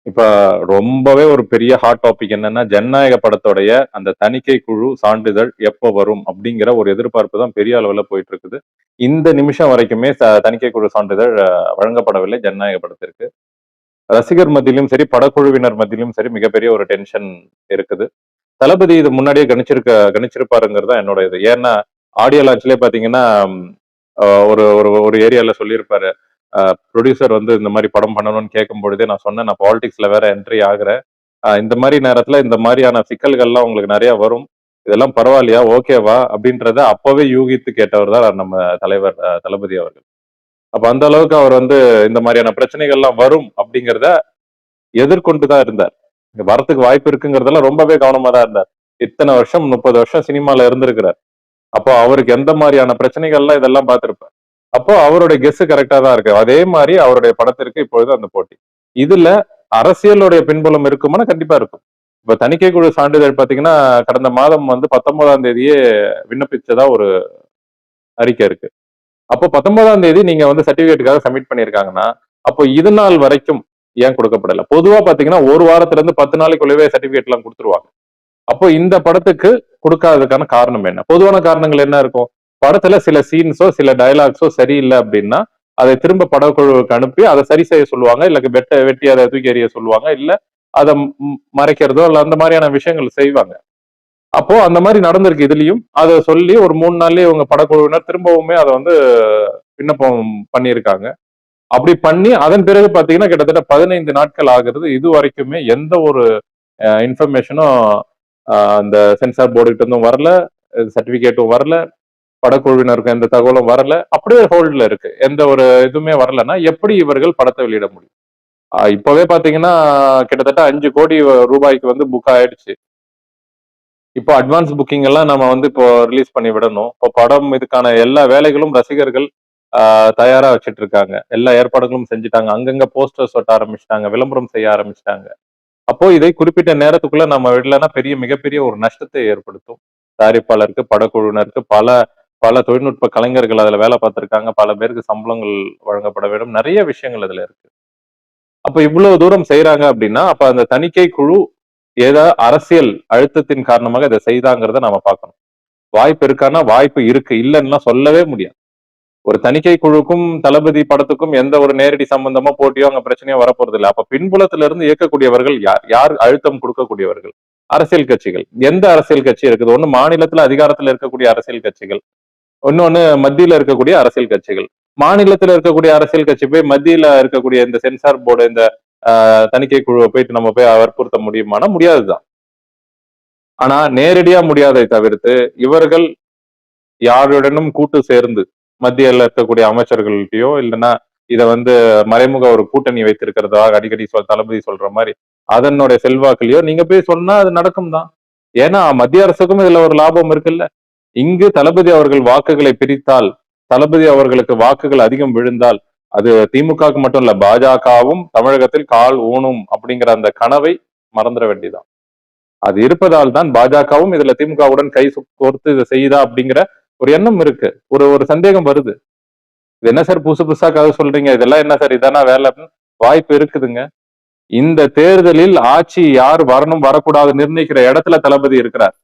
இப்ப ரொம்பவே ஒரு பெரிய ஹாட் டாபிக் என்னன்னா, ஜனநாயக படத்தோடைய அந்த தணிக்கை குழு சான்றிதழ் எப்ப வரும்? அப்படிங்கிற ஒரு எதிர்பார்ப்பு தான் பெரிய அளவுல போயிட்டு இருக்குது. இந்த நிமிஷம் வரைக்குமே தணிக்கை குழு சான்றிதழ் வழங்கப்படவில்லை ஜனநாயக படத்திற்கு. ரசிகர் மத்தியிலும் சரி, படக்குழுவினர் மத்தியிலும் சரி மிகப்பெரிய ஒரு டென்ஷன் இருக்குது. தளபதி இது முன்னாடியே கணிச்சிருப்பாருங்கிறது தான் என்னோட இது. ஏன்னா, ஆடியோ லான்ச்லயே பாத்தீங்கன்னா, அ ஒரு ஒரு ஒரு ஏரியால சொல்லியிருப்பாரு. புரொடியூசர் வந்து இந்த மாரி படம் பண்ணணும்னு கேட்கும்பொழுதே நான் சொன்னேன், "நான் பாலிடிக்ஸ்ல வேற என்ட்ரி ஆகுறேன். இந்த மாரி நேரத்துல இந்த மாரியான சிக்கல்கள்லாம் உங்களுக்கு நெறைய வரும். இதெல்லாம் பரவாயில்லையா? ஓகேவா?" அப்படின்றத அப்பவே யூகித்து கேட்டவர் தான் நம்ம தலைவர் தளபதி அவர்கள். அப்ப அந்த அளவுக்கு அவர் வந்து இந்த மாரியான பிரச்சனைகள்லாம் வரும் அப்படிங்கிறத எதிர்கொண்டு தான் இருந்தார். வரத்துக்கு வாய்ப்பு இருக்குங்கிறதெல்லாம் ரொம்பவே கவனமா தான் இருந்தார். இத்தன வருஷம் 30 வருஷம் சினிமால இருந்திருக்கிறார். அப்போ அவருக்கு எந்த மாரியான பிரச்சனைகள்லாம் இதெல்லாம் பார்த்திருப்பார். அப்போ அவருடைய கெஸ் கரெக்ட்டா தான் இருக்கு. அதே மாரி அவருடைய படத்திற்கு இப்பொழுது அந்த போட்டி. இதுல அரசியலுடைய பின்புலம் இருக்குமானா கண்டிப்பா இருக்கும். இப்ப தணிக்கை குழு சான்றிதழ் பார்த்தீங்கன்னா, கடந்த மாதம் வந்து 19ஆம் தேதியே விண்ணப்பிச்சதா ஒரு அறிக்கை இருக்கு. அப்போ 19ஆம் தேதி நீங்க வந்து சர்டிபிகேட்டுக்காக சப்மிட் பண்ணியிருக்காங்கன்னா, அப்போ இது நாள் வரைக்கும் ஏன் குடுக்கப்படல? பொதுவா பார்த்தீங்கன்னா, 1 வாரத்துல இருந்து 10 நாளைக்குள்ளவே சர்டிபிகேட்லாம் குடுத்துருவாங்க. அப்போ இந்த படத்துக்கு குடுக்காததுக்கான காரணம் என்ன? பொதுவான காரணங்கள் என்ன இருக்கும்? படத்துல சில சீன்ஸோ, சில டயலாக்ஸோ சரியில்ல அப்டின்னா, அதை திரும்ப படக்குழுவுக்கு அனுப்பி அத சரி செய்ய சொல்லுவாங்க. இல்ல வெட்டி அத தூக்கி எறிய சொல்லுவாங்க. இல்ல அத மறைக்கிறதோ, இல்ல அந்த மாரியான விஷயங்கள் செய்வாங்க. அப்போ அந்த மாரி நடந்திருக்கு இதுலயும். அத சொல்லி ஒரு 3 நாள்லயே இவங்க படக்குழுவினர் திரும்பவுமே அத வந்து விண்ணப்பம் பண்ணியிருக்காங்க. அப்படி பண்ணி அதன் பிறகு பார்த்தீங்கன்னா, கிட்டத்தட்ட 15 நாட்கள் ஆகுறது. இதுவரைக்குமே எந்த ஒரு இன்ஃபர்மேஷனும் அந்த சென்சார் போர்டு கிட்ட இருந்தும் வரல. சர்டிபிகேட்டும் வரல. படக்குழுவினருக்கு எந்த தகவலும் வரல. அப்படியே ஹோல்ட்ல இருக்கு. எந்த ஒரு இதுவுமே வரலன்னா, எப்படி இவர்கள் படத்த வெளியிட முடியும்? இப்பவே பார்த்தீங்கன்னா, கிட்டத்தட்ட 5,00,00,000 ரூபாய்க்கு வந்து புக் ஆயிடுச்சு. இப்போ அட்வான்ஸ் புக்கிங் எல்லாம் நம்ம வந்து இப்போ ரிலீஸ் பண்ணி விடணும். இப்போ படம் இதுக்கான எல்லா வேலைகளும் ரசிகர்கள் தயாரா வச்சுட்டு இருக்காங்க. எல்லா ஏற்பாடுகளும் செஞ்சுட்டாங்க. அங்கங்க போஸ்டர்ஸ் ஒட்ட ஆரம்பிச்சுட்டாங்க. விளம்பரம் செய்ய ஆரம்பிச்சுட்டாங்க. அப்போ இதை குறிப்பிட்ட நேரத்துக்குள்ள நம்ம விடலன்னா மிகப்பெரிய ஒரு நஷ்டத்தை ஏற்படுத்தும். தயாரிப்பாளருக்கு, படக்குழுவினருக்கு பல பல தொழில்நுட்ப கலைஞர்கள் அதுல வேலை பார்த்திருக்காங்க. பல பேருக்கு சம்பளங்கள் வழங்கப்பட வேண்டும். நெறைய விஷயங்கள் அதுல இருக்கு. அப்ப இவ்வளவு தூரம் செய்றாங்க அப்படின்னா, அப்ப அந்த தணிக்கை குழு அரசியல் அழுத்தத்தின் காரணமாக இத செய்தாங்கிறத நாம பார்க்கணும். வாய்ப்பு இருக்கான்னா, வாய்ப்பு இருக்கு. இல்லன்னுலாம் சொல்லவே முடியாது. ஒரு தணிக்கை குழுக்கும், தளபதி படத்துக்கும் எந்த ஒரு நேரடி சம்பந்தமோ, போட்டியோ அங்க பிரச்சனையோ வரப்போறதில்ல. அப்ப பின்புலத்துல இருந்து இயக்கக்கூடியவர்கள் யார்? யார் அழுத்தம் குடுக்கக்கூடியவர்கள்? அரசியல் கட்சிகள். எந்த அரசியல் கட்சி இருக்குது? ஒண்ணு மாநிலத்துல அதிகாரத்துல இருக்கக்கூடிய அரசியல் கட்சிகள். இன்னொன்னு மத்தியில இருக்கக்கூடிய அரசியல் கட்சிகள். மாநிலத்துல இருக்கக்கூடிய அரசியல் கட்சி போய் மத்தியில இருக்கக்கூடிய இந்த சென்சார் போர்டு, இந்த தணிக்கை குழுவ போயிட்டு நம்ம போய் வற்புறுத்த முடியுமானா முடியாதுதான். ஆனா நேரடியா முடியாதை தவிர்த்து, இவர்கள் யாருடனும் கூட்டு சேர்ந்து மத்தியில இருக்கக்கூடிய அமைச்சர்கள்ட்டயோ இல்லைன்னா இத வந்து மறைமுக ஒரு கூட்டணி வைத்திருக்கிறதாக அடிக்கடி தளபதி சொல்ற மாதிரி அதனுடைய செல்வாக்குலயோ நீங்க போய் சொன்னா அது நடக்கும் தான். ஏன்னா மத்திய அரசுக்கும் இதுல ஒரு லாபம் இருக்குல்ல. இங்கு தளபதி அவர்கள் வாக்குகளை பிரித்தால், தளபதி அவர்களுக்கு வாக்குகள் அதிகம் விழுந்தால், அது திமுகவுக்கு மட்டும் இல்ல பாஜகவும் தமிழகத்தில் கால் ஊனும் அப்படிங்கிற அந்த கனவை மறந்துட வேண்டியதான். அது இருப்பதால் தான் பாஜகவும் இதுல திமுகவுடன் கை கோர்த்து இதை செய்யுதா அப்படிங்கிற ஒரு எண்ணம் இருக்கு. ஒரு ஒரு சந்தேகம் வருது. இது என்ன சார் புதுசு புதுசா கதை சொல்றீங்க? இதெல்லாம் என்ன சார் இதானா வேலை? வாய்ப்பு இருக்குதுங்க. இந்த தேர்தலில் ஆட்சி யார் வரணும் வரக்கூடாது நிர்ணயிக்கிற இடத்துல தளபதி இருக்கிறார்.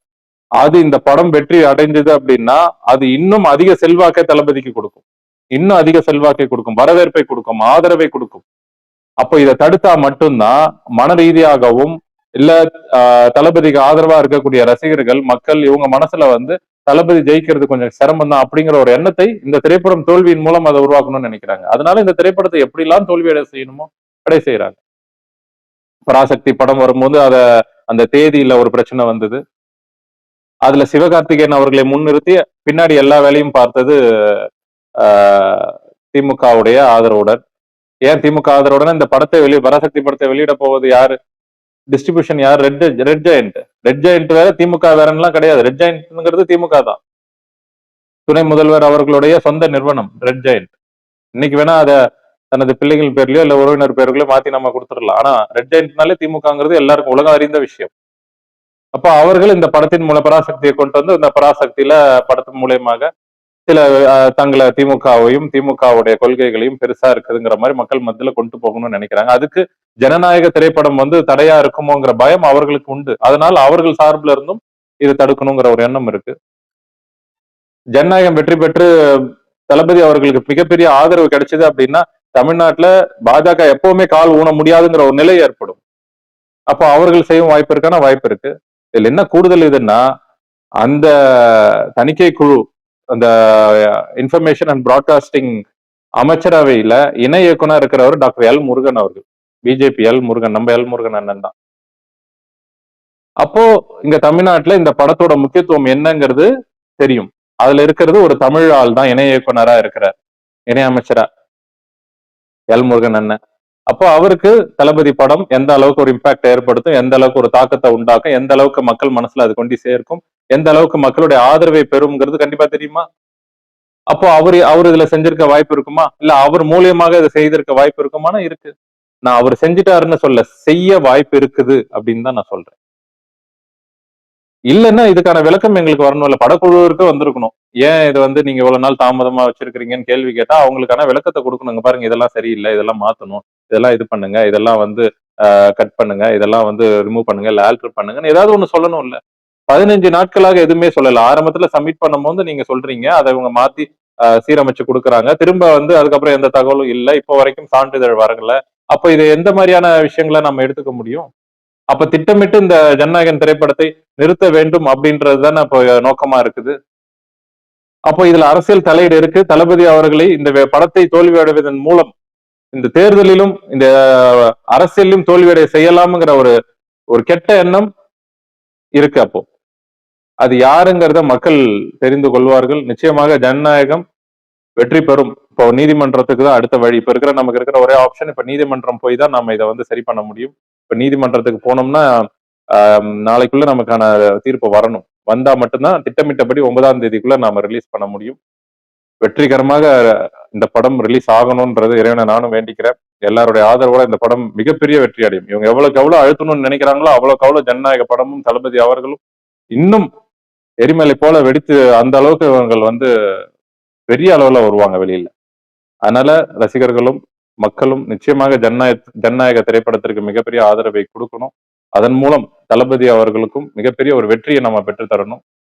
அது இந்த படம் வெற்றி அடைந்தது அப்படின்னா, அது இன்னும் அதிக செல்வாக்கை தளபதிக்கு கொடுக்கும். இன்னும் அதிக செல்வாக்கை கொடுக்கும். வரவேற்பை கொடுக்கும். ஆதரவை கொடுக்கும். அப்ப இதை தடுத்தா மட்டும்தான் மன ரீதியாகவும் இல்ல தளபதிக்கு ஆதரவா இருக்கக்கூடிய ரசிகர்கள் மக்கள் இவங்க மனசுல வந்து தளபதி ஜெயிக்கிறது கொஞ்சம் சிரமம் தான் அப்படிங்கிற ஒரு எண்ணத்தை இந்த திரைப்படம் தோல்வியின் மூலம் அதை உருவாக்கணும்னு நினைக்கிறாங்க. அதனால இந்த திரைப்படத்தை எப்படிலாம் தோல்வி அடைய செய்யணுமோ அடை செய்யறாங்க. பராசக்தி படம் வரும்போது அந்த தேதியில ஒரு பிரச்சனை வந்தது. அதுல சிவகார்த்திகேயன் அவர்களை முன்னிறுத்தி பின்னாடி எல்லா வேலையும் பார்த்தது திமுகவுடைய ஆதரவுடன். ஏன் திமுக ஆதரவுடன் இந்த படத்தை பராசக்தி படத்தை வெளியிட போவது யாரு? டிஸ்ட்ரிபியூஷன் யார்? Red giant. ரெட் ஜெயண்ட் வேற திமுக வேறலாம் கிடையாது. ரெட் ஜெயண்ட்ங்கிறது திமுக தான். துணை முதல்வர் அவர்களுடைய சொந்த நிறுவனம் ரெட் ஜெயண்ட். இன்னைக்கு வேணா அத தனது பிள்ளைகள் பேர்லயோ இல்ல உறவினர் பேர்களோ மாத்தி நம்ம கொடுத்துடலாம். ஆனா ரெட் ஜெயண்ட்னாலே திமுகங்கிறது எல்லாருக்கும் உலகம் அறிந்த விஷயம். அப்ப அவர்கள் இந்த படத்தின் மூலம் பராசக்தியை கொண்டு வந்து இந்த பராசக்தியில படத்தின் மூலியமாக சில தங்களை திமுகவையும் திமுகவுடைய கொள்கைகளையும் பெருசா இருக்குதுங்கிற மாதிரி மக்கள் மத்தியில கொண்டு போகணும்னு நினைக்கிறாங்க. அதுக்கு ஜனநாயக திரைப்படம் வந்து தடையா இருக்குமோங்கிற பயம் அவர்களுக்கு உண்டு. அதனால அவர்கள் சார்பில் இருந்தும் இது தடுக்கணுங்கிற ஒரு எண்ணம் இருக்கு. ஜனநாயகம் வெற்றி பெற்று தளபதி அவர்களுக்கு மிகப்பெரிய ஆதரவு கிடைச்சது அப்படின்னா தமிழ்நாட்டுல பாஜக எப்பவுமே கால் ஊன முடியாதுங்கிற ஒரு நிலை ஏற்படும். அப்போ அவர்கள் செய்யும் வாய்ப்பு இருக்கான வாய்ப்பு இருக்கு. இதுல என்ன கூடுதல் இதுன்னா அந்த தணிக்கை குழு அந்த இன்ஃபர்மேஷன் அண்ட் பிராட்காஸ்டிங் அமைச்சரவையில இணை இயக்குனர் இருக்கிறவர் டாக்டர் எல் முருகன் அவர்கள். பிஜேபி எல் முருகன், நம்ம எல் முருகன் அண்ணன் தான். அப்போ இங்க தமிழ்நாட்டுல இந்த படத்தோட முக்கியத்துவம் என்னங்கிறது தெரியும். அதுல இருக்கிறது ஒரு தமிழ் ஆள் தான் இணை இயக்குனரா இருக்கிறார், இணை அமைச்சரா எல் முருகன் அண்ணன். அப்போ அவருக்கு தளபதி படம் எந்த அளவுக்கு ஒரு இம்பாக்ட் ஏற்படுத்தும், எந்த அளவுக்கு ஒரு தாக்கத்தை உண்டாக்கும், எந்த அளவுக்கு மக்கள் மனசுல அது கொண்டு சேர்க்கும், எந்த அளவுக்கு மக்களுடைய ஆதரவை பெறும்ங்கிறது கண்டிப்பா தெரியுமா? அப்போ அவர் இதுல செஞ்சிருக்க வாய்ப்பு இருக்குமா? இல்ல அவர் மூலியமாக இதை செய்திருக்க வாய்ப்பு இருக்குமானா இருக்கு. நான் அவர் செஞ்சிட்டாருன்னு சொல்ல, செய்ய வாய்ப்பு இருக்குது அப்படின்னு தான் நான் சொல்றேன். இல்லைன்னா இதுக்கான விளக்கம் எங்களுக்கு வரணும். இல்ல படக்குழுவிற்கு வந்திருக்கணும். ஏன் இது வந்து நீங்க இவ்வளவு நாள் தாமதமா வச்சிருக்கிறீங்கன்னு கேள்வி கேட்டா அவங்களுக்கான விளக்கத்தை கொடுக்கணுங்க. பாருங்க இதெல்லாம் சரியில்லை, இதெல்லாம் மாத்தணும், இதெல்லாம் இது பண்ணுங்க, இதெல்லாம் வந்து கட் பண்ணுங்க, இதெல்லாம் வந்து ரிமூவ் பண்ணுங்க, இல்ல ஆல்டர் பண்ணுங்கன்னு ஏதாவது ஒண்ணு சொல்லணும் இல்ல. 15 நாட்களாக எதுவுமே சொல்லல. ஆரம்பத்துல சப்மிட் பண்ணும்போது நீங்க சொல்றீங்க, அதை இவங்க மாத்தி சீரமைச்சு கொடுக்குறாங்க. திரும்ப வந்து அதுக்கப்புறம் எந்த தகவலும் இல்லை, இப்போ வரைக்கும் சான்றிதழ் வரல. அப்ப இது எந்த மாதிரியான விஷயங்களை நம்ம எடுத்துக்க முடியும்? அப்ப திட்டமிட்டு இந்த ஜனநாயகன் திரைப்படத்தை நிறுத்த வேண்டும் அப்படின்றது தானே இப்போ நோக்கமா இருக்குது. அப்போ இதுல அரசியல் தலையீடு இருக்கு. தளபதி அவர்களை இந்த படத்தை தோல்வியடைவதன் மூலம் இந்த தேர்தலிலும் இந்த அரசியலிலும் தோல்வியடைய செய்யலாம்ங்கிற ஒரு ஒரு கெட்ட எண்ணம் இருக்கு. அப்போ அது யாருங்கிறத மக்கள் தெரிந்து கொள்வார்கள். நிச்சயமாக ஜனநாயகம் வெற்றி பெறும். இப்போ நீதிமன்றத்துக்கு தான் அடுத்த வழி. இப்ப இருக்கிற நமக்கு இருக்கிற ஒரே ஆப்ஷன் இப்ப நீதிமன்றம் போய் தான் நம்ம இதை வந்து சரி பண்ண முடியும். இப்ப நீதிமன்றத்துக்கு போனோம்னா நாளைக்குள்ள நமக்கான தீர்ப்பு வரணும். வந்தா மட்டும்தான் திட்டமிட்டபடி 9ஆம் தேதிக்குள்ள நாம ரிலீஸ் பண்ண முடியும். வெற்றிகரமாக இந்த படம் ரிலீஸ் ஆகணும்ன்றது இறைவனை நானும் வேண்டிக்கிறேன். எல்லாருடைய ஆதரவோட இந்த படம் மிகப்பெரிய வெற்றி அடையும். இவங்க எவ்வளவுக்கு எவ்வளவு அழுத்தணும்னு நினைக்கிறாங்களோ அவ்வளவுக்கு அவ்வளவு ஜனநாயக படமும் தளபதி அவர்களும் இன்னும் எரிமலை போல வெடித்து அந்த அளவுக்கு இவங்க வந்து பெரிய அளவுல வருவாங்க வெளியில. அதனால ரசிகர்களும் மக்களும் நிச்சயமாக ஜனநாயக திரைப்படத்திற்கு மிகப்பெரிய ஆதரவை கொடுக்கணும். அதன் மூலம் தளபதி அவர்களுக்கும் மிகப்பெரிய ஒரு வெற்றியை நம்ம பெற்று தரணும்.